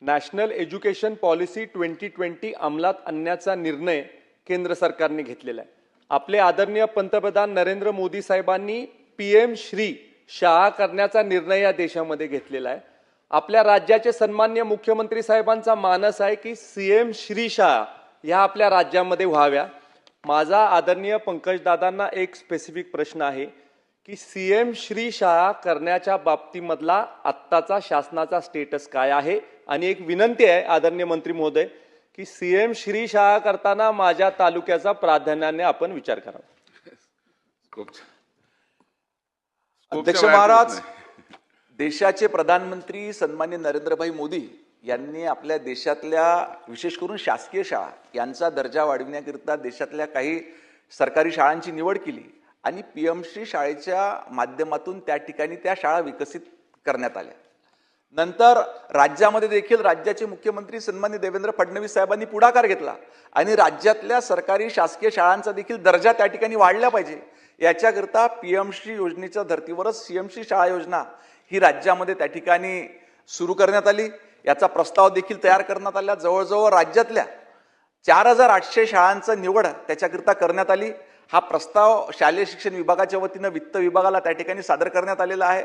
National education policy 2020 अंमलात आणण्याचा निर्णय केंद्र सरकारने घेतलेला आहे। आपले आदरणीय पंतप्रधान नरेंद्र मोदी साहेबांनी PM श्री शाळा करण्याचा निर्णय या देशामध्ये घेतलेला आहे। आपल्या राज्याचे सन्माननीय मुख्यमंत्री साहेबांचा मानस आहे की CM श्री शाळा या आपल्या राज्यामध्ये व्हाव्या। माझा आदरणीय पंकज दादांना एक स्पेसिफिक प्रश्न आहे की CM श्री शाळा करण्याच्या बाबतीमधला आत्ताचा शासनाचा स्टेटस काय आहे, आणि एक विनंती आहे आदरणीय मंत्री महोदय की CM श्री शाळा करताना माझ्या तालुक्याचा प्राधान्याने आपण विचार करावा। अध्यक्ष महाराज, देशाचे प्रधानमंत्री सन्माननीय नरेंद्रभाई मोदी यांनी आपल्या देशातल्या विशेष करून शासकीय शाळा यांचा दर्जा वाढविण्याकरिता देशातल्या काही सरकारी शाळांची निवड केली आणि PM श्री शाळेच्या माध्यमातून त्या ठिकाणी त्या शाळा विकसित करण्यात आल्या। नंतर राज्यामध्ये देखील राज्याचे मुख्यमंत्री सन्माननीय देवेंद्र फडणवीस साहेबांनी पुढाकार घेतला आणि राज्यातल्या सरकारी शासकीय शाळांचा देखील दर्जा त्या ठिकाणी वाढला पाहिजे याच्याकरता PM श्री योजनेच्या धर्तीवरच CM श्री शाळा योजना ही राज्यामध्ये त्या ठिकाणी सुरू करण्यात आली। याचा प्रस्ताव देखील तयार करण्यात आला। जवळजवळ राज्यातल्या 4800 शाळांचं निवड त्याच्याकरिता करण्यात आली। हा प्रस्ताव शालेय शिक्षण विभागाच्या वतीनं वित्त विभागाला त्या ठिकाणी सादर करण्यात आलेला आहे।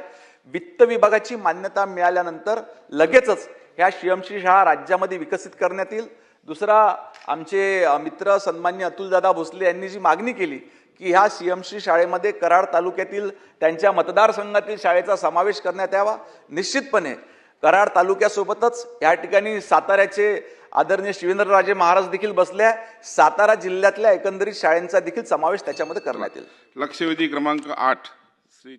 वित्त विभागाची मान्यता मिळाल्यानंतर लगेचच ह्या CM श्री शाळा राज्यामध्ये विकसित करण्यात येईल। दुसरा, आमचे मित्र सन्माननीय अतुलदादा भोसले यांनी जी मागणी केली की ह्या CM श्री शाळेमध्ये कराड तालुक्यातील त्यांच्या मतदारसंघातील शाळेचा समावेश करण्यात यावा, निश्चितपणे कराड तालुक्यासोबतच या ठिकाणी साताऱ्याचे आदरणीय शिवेंद्रराजे महाराज देखील बसले, सातारा जिल्ह्यातल्या एकंदरीत शाळांचा देखील समावेश त्याच्यामध्ये करण्यात येईल। लक्षवेधी क्रमांक 8 श्री